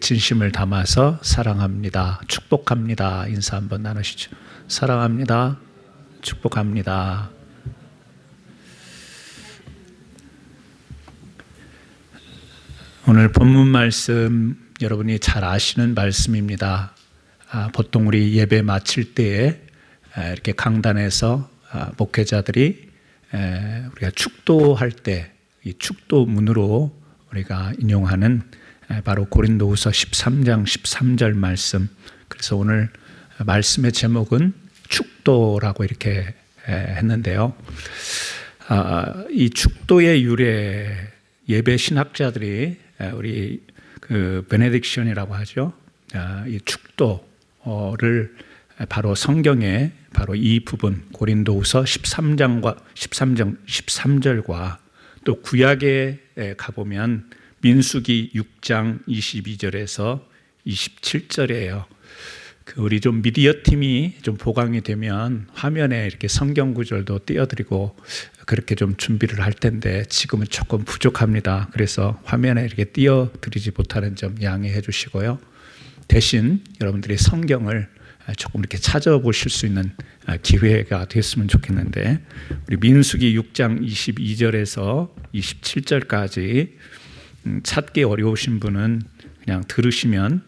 진심을 담아서 사랑합니다, 축복합니다 인사 한번 나누시죠. 사랑합니다, 축복합니다. 오늘 본문 말씀 여러분이 잘 아시는 말씀입니다. 보통 우리 예배 마칠 때에 이렇게 강단에서 목회자들이 우리가 축도할 때 이 축도문으로 우리가 인용하는 바로 고린도후서 13장 13절 말씀. 그래서 오늘 말씀의 제목은 축도라고 이렇게 했는데요. 이 축도의 유래, 예배 신학자들이 우리 그 베네딕션이라고 하죠. 이 축도를 바로 성경에 바로 이 부분 고린도후서 13장 13절과 또 구약에 가보면 민수기 6장 22절에서 27절이에요. 우리 좀 미디어 팀이 좀 보강이 되면 화면에 이렇게 성경 구절도 띄워드리고 그렇게 좀 준비를 할 텐데 지금은 조금 부족합니다. 그래서 화면에 이렇게 띄워드리지 못하는 점 양해해 주시고요. 대신 여러분들이 성경을 조금 이렇게 찾아보실 수 있는 기회가 됐으면 좋겠는데, 우리 민수기 6장 22절에서 27절까지 찾기 어려우신 분은 그냥 들으시면,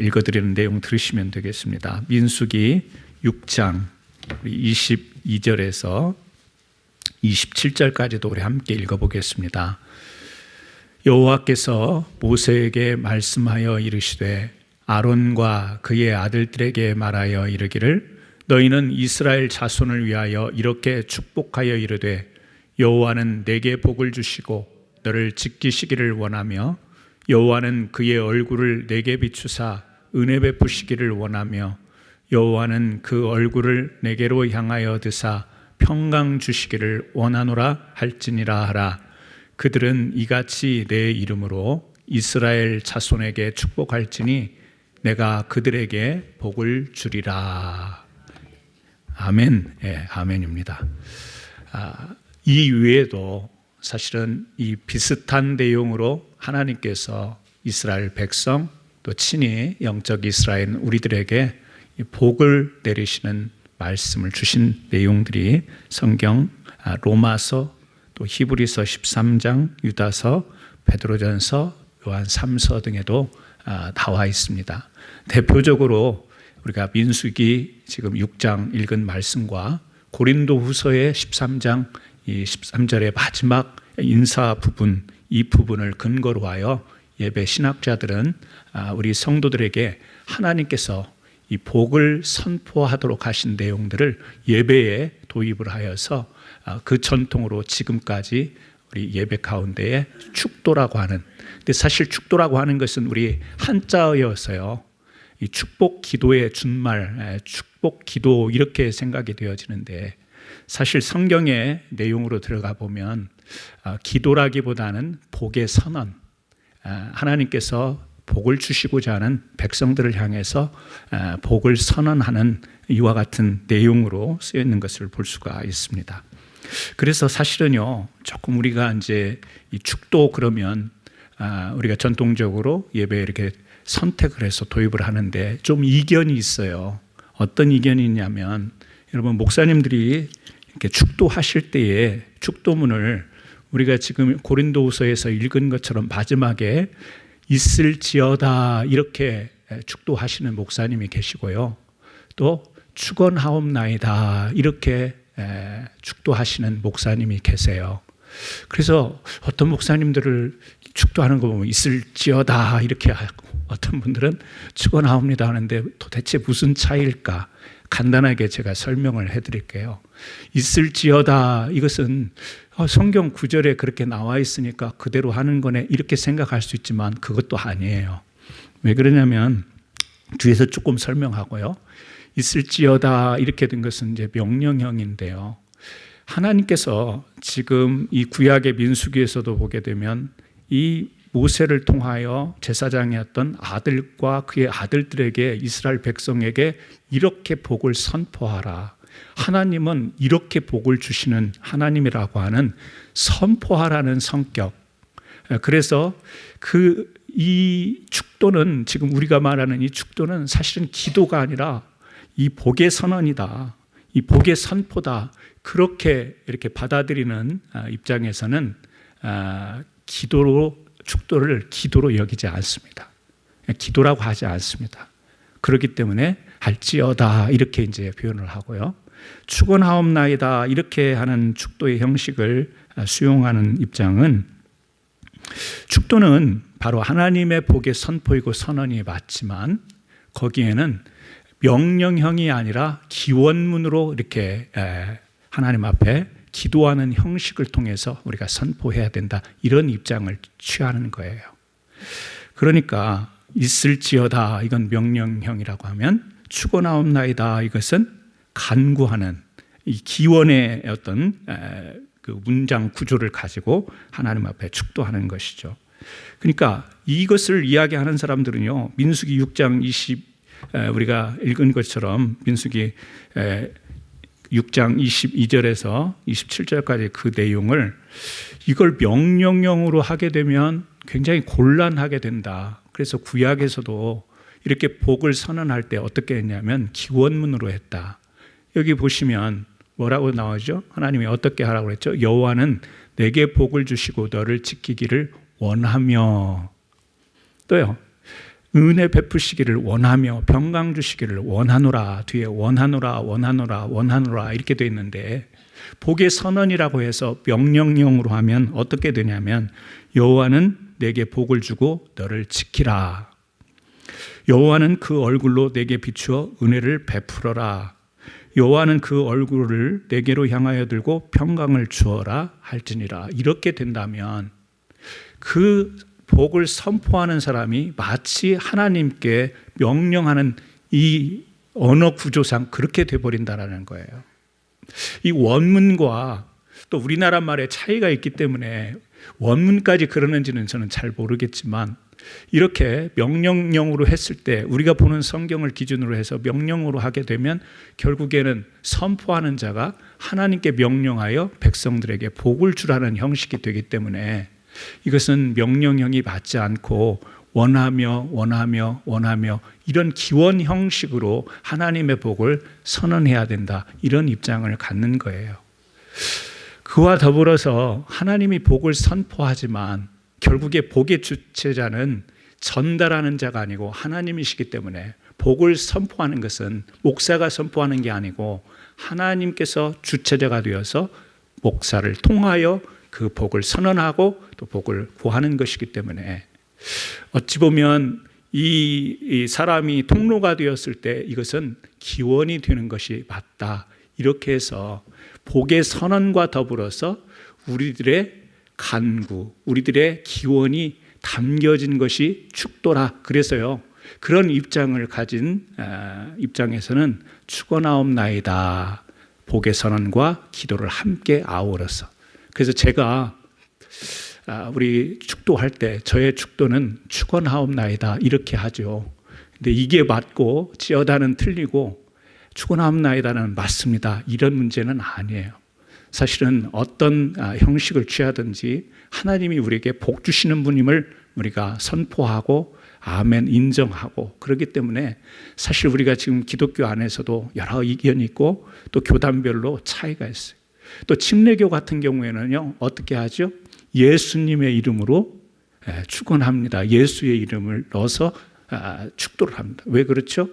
읽어드리는 내용 들으시면 되겠습니다. 민수기 6장 22절에서 27절까지도 우리 함께 읽어보겠습니다. 여호와께서 모세에게 말씀하여 이르시되 아론과 그의 아들들에게 말하여 이르기를 너희는 이스라엘 자손을 위하여 이렇게 축복하여 이르되 여호와는 내게 복을 주시고 너를 지키시기를 원하며 여호와는 그의 얼굴을 내게 비추사 은혜 베푸시기를 원하며 여호와는 그 얼굴을 내게로 향하여 드사 평강 주시기를 원하노라 할지니라 하라. 그들은 이같이 내 이름으로 이스라엘 자손에게 축복할지니 내가 그들에게 복을 주리라. 아멘. 예, 아멘입니다. 이 외에도 사실은 이 비슷한 내용으로 하나님께서 이스라엘 백성 또 친히 영적 이스라엘 우리들에게 복을 내리시는 말씀을 주신 내용들이 성경 로마서 또 히브리서 13장, 유다서, 베드로전서, 요한 3서 등에도 나와 있습니다. 대표적으로 우리가 민수기 지금 6장 읽은 말씀과 고린도후서의 13장 이 13절의 마지막 인사 부분, 이 부분을 근거로 하여 예배 신학자들은 우리 성도들에게 하나님께서 이 복을 선포하도록 하신 내용들을 예배에 도입을 하여서 그 전통으로 지금까지 우리 예배 가운데에 축도라고 하는, 근데 사실 축도라고 하는 것은 우리 한자어여서요, 이 축복 기도의 준말, 축복 기도 이렇게 생각이 되어지는데 사실 성경의 내용으로 들어가 보면 기도라기보다는 복의 선언, 하나님께서 복을 주시고자 하는 백성들을 향해서 복을 선언하는 이와 같은 내용으로 쓰여 있는 것을 볼 수가 있습니다. 그래서 사실은요, 조금 우리가 이제 이 축도 그러면 우리가 전통적으로 예배에 이렇게 선택을 해서 도입을 하는데 좀 이견이 있어요. 어떤 이견이 있냐면, 여러분 목사님들이 이렇게 축도하실 때에 축도문을 우리가 지금 고린도후서에서 읽은 것처럼 마지막에 있을지어다 이렇게 축도하시는 목사님이 계시고요, 또 축원하옵나이다 이렇게 축도하시는 목사님이 계세요. 그래서 어떤 목사님들을 축도하는 거 보면 있을지어다 이렇게 하고, 어떤 분들은 축원하옵니다 하는데 도대체 무슨 차이일까? 간단하게 제가 설명을 해드릴게요. 있을지어다, 이것은 성경 구절에 그렇게 나와 있으니까 그대로 하는 거네 이렇게 생각할 수 있지만 그것도 아니에요. 왜 그러냐면 뒤에서 조금 설명하고요. 있을지어다 이렇게 된 것은 이제 명령형인데요, 하나님께서 지금 이 구약의 민수기에서도 보게 되면 이 모세를 통하여 제사장이었던 아들과 그의 아들들에게, 이스라엘 백성에게 이렇게 복을 선포하라. 하나님은 이렇게 복을 주시는 하나님이라고 하는 선포하라는 성격. 그래서 그 이 축도는, 지금 우리가 말하는 이 축도는 사실은 기도가 아니라 이 복의 선언이다, 이 복의 선포다, 그렇게 이렇게 받아들이는 입장에서는 축도를 기도로 여기지 않습니다. 기도라고 하지 않습니다. 그렇기 때문에 할지어다 이렇게 이제 표현을 하고요. 축원하옵나이다 이렇게 하는 축도의 형식을 수용하는 입장은, 축도는 바로 하나님의 복의 선포이고 선언이 맞지만 거기에는 명령형이 아니라 기원문으로 이렇게 하나님 앞에 기도하는 형식을 통해서 우리가 선포해야 된다, 이런 입장을 취하는 거예요. 그러니까 있을지어다 이건 명령형이라고 하면, 축원하옵나이다 이것은 간구하는 이 기원의 어떤 그 문장 구조를 가지고 하나님 앞에 축도하는 것이죠. 그러니까 이것을 이야기하는 사람들은요, 민수기 6장 20 우리가 읽은 것처럼 민수기 6장 22절에서 27절까지 그 내용을, 이걸 명령형으로 하게 되면 굉장히 곤란하게 된다. 그래서 구약에서도 이렇게 복을 선언할 때 어떻게 했냐면 기원문으로 했다. 여기 보시면 뭐라고 나오죠? 하나님이 어떻게 하라고 그랬죠? 여호와는 내게 복을 주시고 너를 지키기를 원하며, 또요, 은혜 베푸시기를 원하며 평강 주시기를 원하노라. 뒤에 원하노라 원하노라 원하노라 이렇게 되어 있는데, 복의 선언이라고 해서 명령형으로 하면 어떻게 되냐면, 여호와는 내게 복을 주고 너를 지키라. 여호와는 그 얼굴로 내게 비추어 은혜를 베풀어라. 여호와는 그 얼굴을 내게로 향하여 들고 평강을 주어라 할지니라. 이렇게 된다면 그 복을 선포하는 사람이 마치 하나님께 명령하는 이 언어 구조상 그렇게 돼버린다는 거예요. 이 원문과 또 우리나라 말에 차이가 있기 때문에 원문까지 그러는지는 저는 잘 모르겠지만, 이렇게 명령형으로 했을 때 우리가 보는 성경을 기준으로 해서 명령으로 하게 되면 결국에는 선포하는 자가 하나님께 명령하여 백성들에게 복을 주라는 형식이 되기 때문에, 이것은 명령형이 맞지 않고 원하며 원하며 원하며 이런 기원 형식으로 하나님의 복을 선언해야 된다, 이런 입장을 갖는 거예요. 그와 더불어서 하나님이 복을 선포하지만 결국에 복의 주체자는 전달하는 자가 아니고 하나님이시기 때문에, 복을 선포하는 것은 목사가 선포하는 게 아니고 하나님께서 주체자가 되어서 목사를 통하여 그 복을 선언하고 또 복을 구하는 것이기 때문에, 어찌 보면 이 사람이 통로가 되었을 때 이것은 기원이 되는 것이 맞다, 이렇게 해서 복의 선언과 더불어서 우리들의 간구, 우리들의 기원이 담겨진 것이 축도라. 그래서요, 그런 입장을 가진 입장에서는 축원하옵나이다, 복의 선언과 기도를 함께 아우러서. 그래서 제가 우리 축도할 때 저의 축도는 축원하옵나이다 이렇게 하죠. 근데 이게 맞고 찌어다는 틀리고 축원하옵나이다는 맞습니다, 이런 문제는 아니에요. 사실은 어떤 형식을 취하든지 하나님이 우리에게 복 주시는 분임을 우리가 선포하고 아멘 인정하고, 그렇기 때문에 사실 우리가 지금 기독교 안에서도 여러 의견이 있고 또 교단별로 차이가 있어요. 또 침례교 같은 경우에는요, 어떻게 하죠? 예수님의 이름으로 축원합니다. 예수의 이름을 넣어서 축도를 합니다. 왜 그렇죠?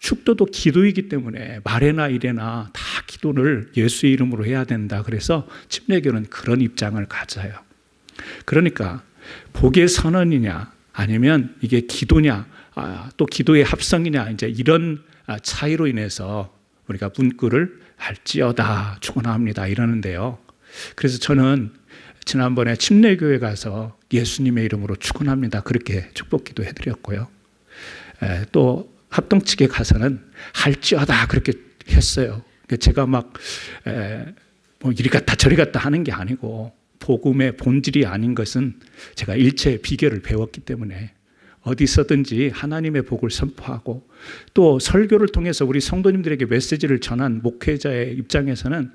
축도도 기도이기 때문에 말에나 이래나 다 기도를 예수의 이름으로 해야 된다. 그래서 침례교는 그런 입장을 가져요. 그러니까 복의 선언이냐 아니면 이게 기도냐, 또 기도의 합성이냐, 이제 이런 차이로 인해서 우리가 문구를 할지어다 축원합니다 이러는데요. 그래서 저는 지난번에 침례교회 가서 예수님의 이름으로 축원합니다 그렇게 축복기도 해드렸고요. 또 합동측에 가서는 할지어다 그렇게 했어요. 제가 막 뭐 이리 갔다 저리 갔다 하는 게 아니고, 복음의 본질이 아닌 것은 제가 일체의 비결을 배웠기 때문에 어디서든지 하나님의 복을 선포하고 또 설교를 통해서 우리 성도님들에게 메시지를 전한 목회자의 입장에서는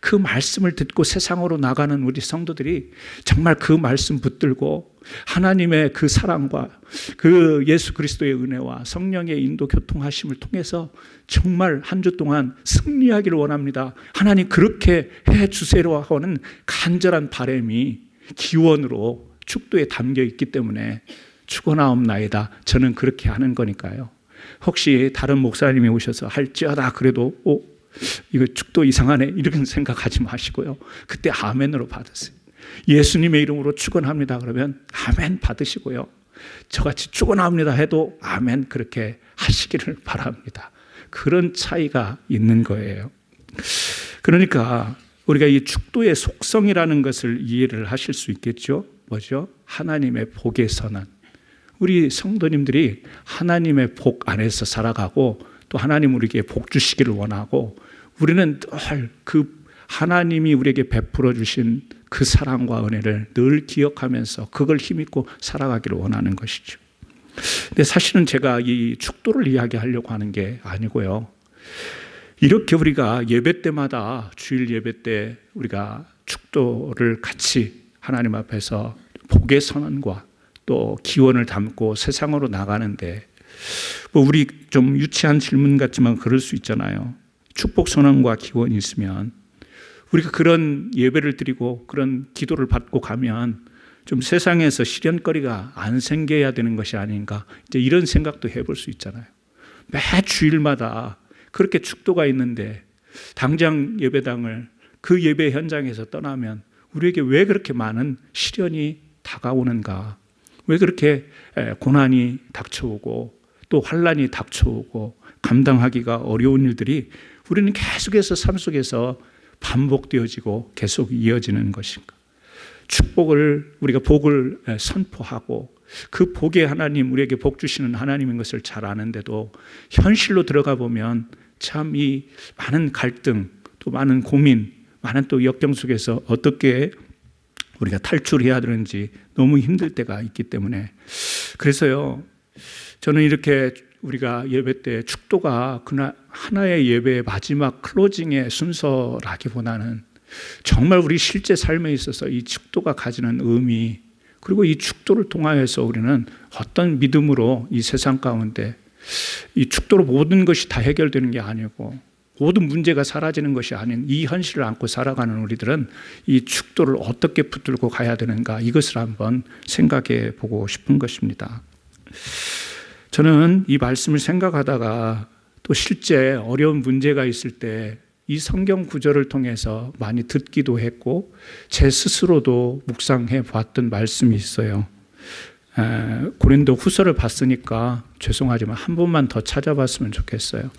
그 말씀을 듣고 세상으로 나가는 우리 성도들이 정말 그 말씀 붙들고 하나님의 그 사랑과 그 예수 그리스도의 은혜와 성령의 인도 교통하심을 통해서 정말 한 주 동안 승리하기를 원합니다. 하나님 그렇게 해주세요 하고는 간절한 바람이 기원으로 축도에 담겨 있기 때문에 축원하옵나이다. 저는 그렇게 하는 거니까요. 혹시 다른 목사님이 오셔서 할지어다 그래도 이거 축도 이상하네 이런 생각하지 마시고요. 그때 아멘으로 받으세요. 예수님의 이름으로 축원합니다 그러면 아멘 받으시고요. 저같이 축원합니다 해도 아멘 그렇게 하시기를 바랍니다. 그런 차이가 있는 거예요. 그러니까 우리가 이 축도의 속성이라는 것을 이해를 하실 수 있겠죠. 뭐죠? 하나님의 복의 선언. 우리 성도님들이 하나님의 복 안에서 살아가고 또 하나님 우리에게 복 주시기를 원하고 우리는 늘 그 하나님이 우리에게 베풀어 주신 그 사랑과 은혜를 늘 기억하면서 그걸 힘입고 살아가기를 원하는 것이죠. 근데 사실은 제가 이 축도를 이야기하려고 하는 게 아니고요. 이렇게 우리가 예배 때마다 주일 예배 때 우리가 축도를 같이 하나님 앞에서 복의 선언과 또 기원을 담고 세상으로 나가는데 우리 좀 유치한 질문 같지만 그럴 수 있잖아요. 축복 선언과 기원이 있으면 우리가 그런 예배를 드리고 그런 기도를 받고 가면 좀 세상에서 시련거리가 안 생겨야 되는 것이 아닌가 이제 이런 생각도 해볼 수 있잖아요. 매 주일마다 그렇게 축도가 있는데 당장 예배당을 그 예배 현장에서 떠나면 우리에게 왜 그렇게 많은 시련이 다가오는가? 왜 그렇게 고난이 닥쳐오고 또 환난이 닥쳐오고 감당하기가 어려운 일들이 우리는 계속해서 삶 속에서 반복되어지고 계속 이어지는 것인가? 축복을 우리가 복을 선포하고 그 복의 하나님 우리에게 복 주시는 하나님인 것을 잘 아는데도 현실로 들어가 보면 참 이 많은 갈등 또 많은 고민 많은 또 역경 속에서 어떻게 우리가 탈출해야 되는지 너무 힘들 때가 있기 때문에 그래서요 저는 이렇게 우리가 예배 때 축도가 그날 하나의 예배의 마지막 클로징의 순서라기보다는 정말 우리 실제 삶에 있어서 이 축도가 가지는 의미 그리고 이 축도를 통하여서 우리는 어떤 믿음으로 이 세상 가운데 이 축도로 모든 것이 다 해결되는 게 아니고 모든 문제가 사라지는 것이 아닌 이 현실을 안고 살아가는 우리들은 이 축도를 어떻게 붙들고 가야 되는가 이것을 한번 생각해 보고 싶은 것입니다. 저는 이 말씀을 생각하다가 또 실제 어려운 문제가 있을 때 이 성경 구절을 통해서 많이 듣기도 했고 제 스스로도 묵상해 봤던 말씀이 있어요. 고린도 후서를 봤으니까 죄송하지만 한 번만 더 찾아봤으면 좋겠어요.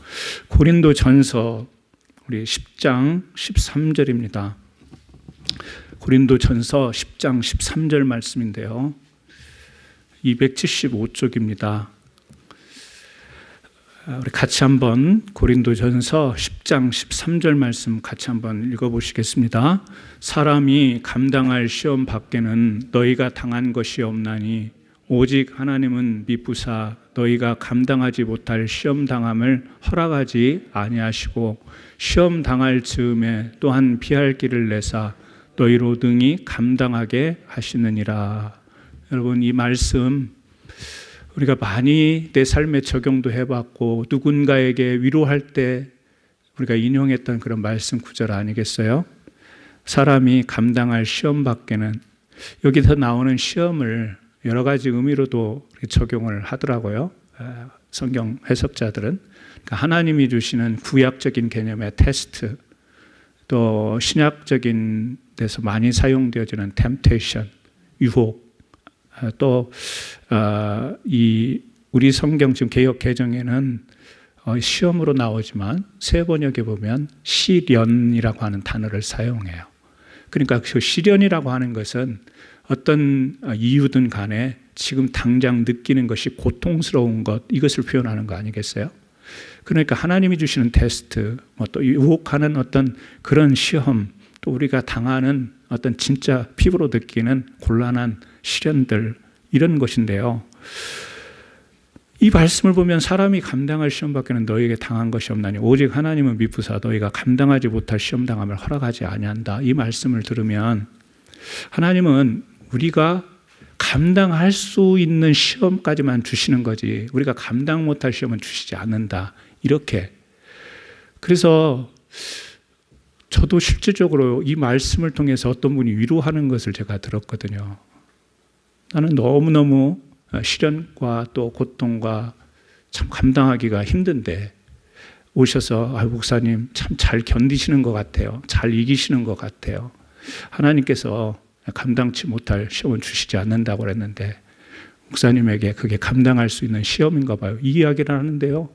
고린도 전서 우리 10장 13절입니다. 고린도 전서 10장 13절 말씀인데요. 275쪽입니다. 우리 같이 한번 고린도전서 10장 13절 말씀 같이 한번 읽어보시겠습니다. 사람이 감당할 시험 밖에는 너희가 당한 것이 없나니 오직 하나님은 미쁘사 너희가 감당하지 못할 시험 당함을 허락하지 아니하시고 시험 당할 즈음에 또한 피할 길을 내사 너희로 등이 감당하게 하시느니라. 여러분 이 말씀 우리가 많이 내 삶에 적용도 해봤고 누군가에게 위로할 때 우리가 인용했던 그런 말씀 구절 아니겠어요? 사람이 감당할 시험 밖에는 여기서 나오는 시험을 여러 가지 의미로도 적용을 하더라고요. 성경 해석자들은 그러니까 하나님이 주시는 구약적인 개념의 테스트 또 신약적인 데서 많이 사용되어지는 temptation, 유혹 또 이 우리 성경 지금 개역 개정에는 시험으로 나오지만 새 번역에 보면 시련이라고 하는 단어를 사용해요. 그러니까 그 시련이라고 하는 것은 어떤 이유든 간에 지금 당장 느끼는 것이 고통스러운 것 이것을 표현하는 거 아니겠어요? 그러니까 하나님이 주시는 테스트 또 유혹하는 어떤 그런 시험 또 우리가 당하는 어떤 진짜 피부로 느끼는 곤란한 시련들 이런 것인데요. 이 말씀을 보면 사람이 감당할 시험밖에는 너희에게 당한 것이 없나니 오직 하나님은 미쁘사 너희가 감당하지 못할 시험 당함을 허락하지 아니한다. 이 말씀을 들으면 하나님은 우리가 감당할 수 있는 시험까지만 주시는 거지 우리가 감당 못할 시험은 주시지 않는다. 이렇게. 그래서 저도 실질적으로 이 말씀을 통해서 어떤 분이 위로하는 것을 제가 들었거든요. 나는 너무너무 시련과 또 고통과 참 감당하기가 힘든데 오셔서 목사님 참 잘 견디시는 것 같아요. 잘 이기시는 것 같아요. 하나님께서 감당치 못할 시험은 주시지 않는다고 그랬는데 목사님에게 그게 감당할 수 있는 시험인가 봐요. 이 이야기를 하는데요.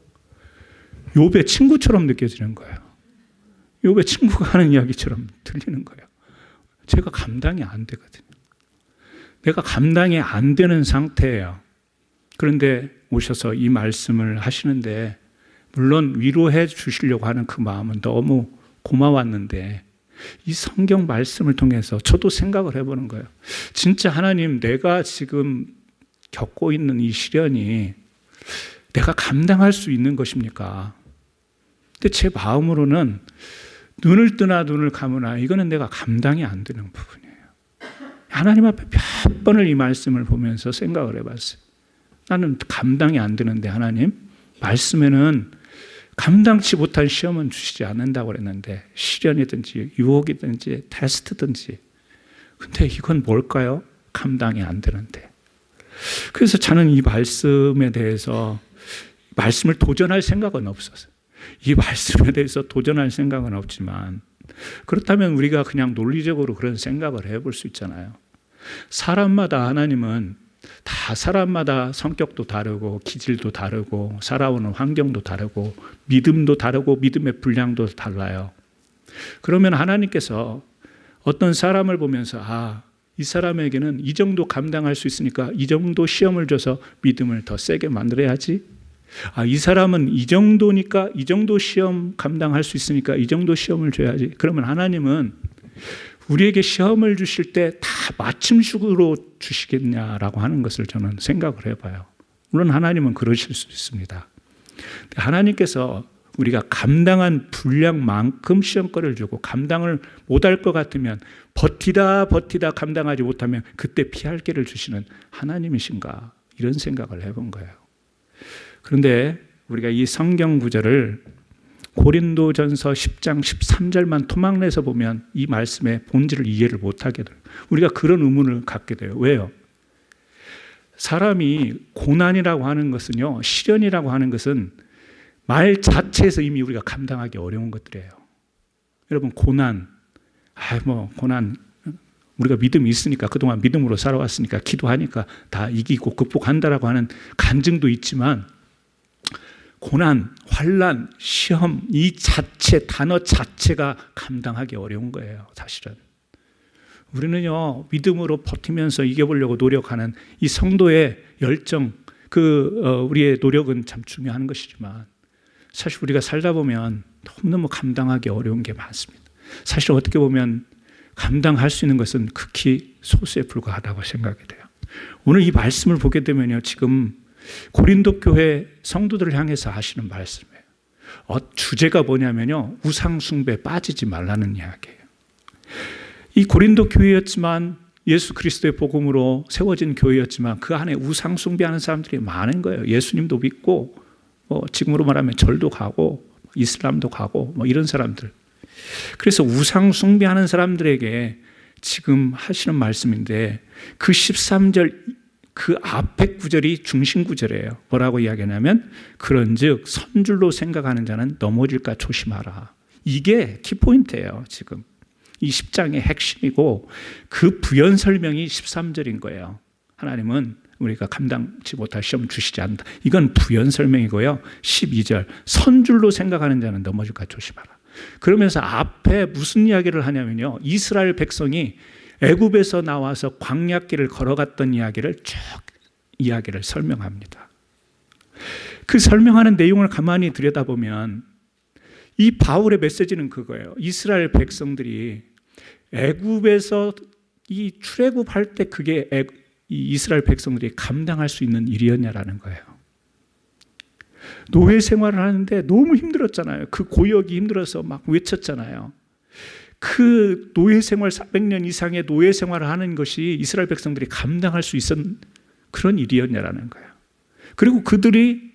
욥의 친구처럼 느껴지는 거예요. 욥의 친구가 하는 이야기처럼 들리는 거예요. 제가 감당이 안 되거든요. 내가 감당이 안 되는 상태예요. 그런데 오셔서 이 말씀을 하시는데 물론 위로해 주시려고 하는 그 마음은 너무 고마웠는데 이 성경 말씀을 통해서 저도 생각을 해보는 거예요. 진짜 하나님 내가 지금 겪고 있는 이 시련이 내가 감당할 수 있는 것입니까? 근데 제 마음으로는 눈을 뜨나 눈을 감으나 이거는 내가 감당이 안 되는 부분이에요. 하나님 앞에 몇 번을 이 말씀을 보면서 생각을 해봤어요. 나는 감당이 안 되는데 하나님 말씀에는 감당치 못한 시험은 주시지 않는다고 그랬는데 시련이든지 유혹이든지 테스트든지 근데 이건 뭘까요? 감당이 안 되는데. 그래서 저는 이 말씀에 대해서 말씀을 도전할 생각은 없었어요. 이 말씀에 대해서 도전할 생각은 없지만 그렇다면 우리가 그냥 논리적으로 그런 생각을 해볼 수 있잖아요. 사람마다 하나님은 다 사람마다 성격도 다르고 기질도 다르고 살아오는 환경도 다르고 믿음도 다르고 믿음의 분량도 달라요. 그러면 하나님께서 어떤 사람을 보면서 이 사람에게는 이 정도 감당할 수 있으니까 이 정도 시험을 줘서 믿음을 더 세게 만들어야지. 이 사람은 이 정도니까 이 정도 시험 감당할 수 있으니까 이 정도 시험을 줘야지. 그러면 하나님은 우리에게 시험을 주실 때 다 맞춤식으로 주시겠냐라고 하는 것을 저는 생각을 해봐요. 물론 하나님은 그러실 수 있습니다. 하나님께서 우리가 감당한 분량만큼 시험거리를 주고 감당을 못할 것 같으면 버티다 감당하지 못하면 그때 피할 길을 주시는 하나님이신가 이런 생각을 해본 거예요. 그런데 우리가 이 성경 구절을 고린도전서 10장 13절만 토막내서 보면 이 말씀의 본질을 이해를 못하게 돼요. 우리가 그런 의문을 갖게 돼요. 왜요? 사람이 고난이라고 하는 것은요, 시련이라고 하는 것은 말 자체에서 이미 우리가 감당하기 어려운 것들이에요. 여러분 고난, 고난 우리가 믿음이 있으니까 그동안 믿음으로 살아왔으니까 기도하니까 다 이기고 극복한다라고 하는 간증도 있지만 고난, 환난, 시험 이 자체 단어 자체가 감당하기 어려운 거예요. 사실은 우리는요 믿음으로 버티면서 이겨보려고 노력하는 이 성도의 열정, 우리의 노력은 참 중요한 것이지만 사실 우리가 살다 보면 너무너무 감당하기 어려운 게 많습니다. 사실 어떻게 보면 감당할 수 있는 것은 극히 소수에 불과하다고 생각이 돼요. 오늘 이 말씀을 보게 되면요 지금 고린도 교회 성도들을 향해서 하시는 말씀이에요. 주제가 뭐냐면요 우상 숭배에 빠지지 말라는 이야기예요. 이 고린도 교회였지만 예수 그리스도의 복음으로 세워진 교회였지만 그 안에 우상 숭배하는 사람들이 많은 거예요. 예수님도 믿고 지금으로 말하면 절도 가고 이슬람도 가고 이런 사람들. 그래서 우상 숭배하는 사람들에게 지금 하시는 말씀인데 그 13절 그 앞에 구절이 중심 구절이에요. 뭐라고 이야기하냐면 그런즉 선줄로 생각하는 자는 넘어질까 조심하라. 이게 키포인트예요. 지금 이 10장의 핵심이고 그 부연 설명이 13절인 거예요. 하나님은 우리가 감당치 못할 시험 주시지 않는다. 이건 부연 설명이고요. 12절 선줄로 생각하는 자는 넘어질까 조심하라. 그러면서 앞에 무슨 이야기를 하냐면요. 이스라엘 백성이 애굽에서 나와서 광야길을 걸어갔던 이야기를 쭉 이야기를 설명합니다. 그 설명하는 내용을 가만히 들여다보면 이 바울의 메시지는 그거예요. 이스라엘 백성들이 애굽에서 이 출애굽할 때 그게 이 이스라엘 백성들이 감당할 수 있는 일이었냐라는 거예요. 노예 생활을 하는데 너무 힘들었잖아요. 그 고역이 힘들어서 막 외쳤잖아요. 그 노예 생활 400년 이상의 노예 생활을 하는 것이 이스라엘 백성들이 감당할 수 있었던 그런 일이었냐라는 거예요. 그리고 그들이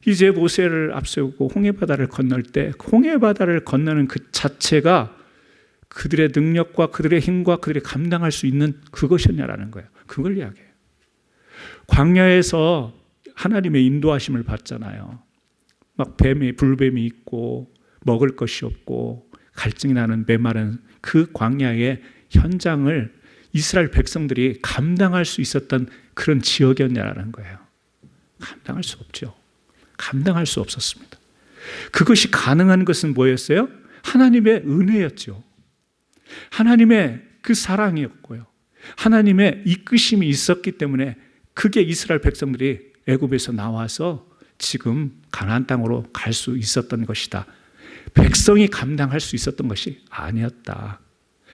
이제 모세를 앞세우고 홍해바다를 건널 때 홍해바다를 건너는 그 자체가 그들의 능력과 그들의 힘과 그들이 감당할 수 있는 그것이었냐라는 거예요. 그걸 이야기해요. 광야에서 하나님의 인도하심을 받잖아요. 막 불뱀이 있고 먹을 것이 없고 갈증이 나는 메마른 그 광야의 현장을 이스라엘 백성들이 감당할 수 있었던 그런 지역이었냐라는 거예요. 감당할 수 없죠. 감당할 수 없었습니다. 그것이 가능한 것은 뭐였어요? 하나님의 은혜였죠. 하나님의 그 사랑이었고요. 하나님의 이끄심이 있었기 때문에 그게 이스라엘 백성들이 애굽에서 나와서 지금 가나안 땅으로 갈 수 있었던 것이다. 백성이 감당할 수 있었던 것이 아니었다.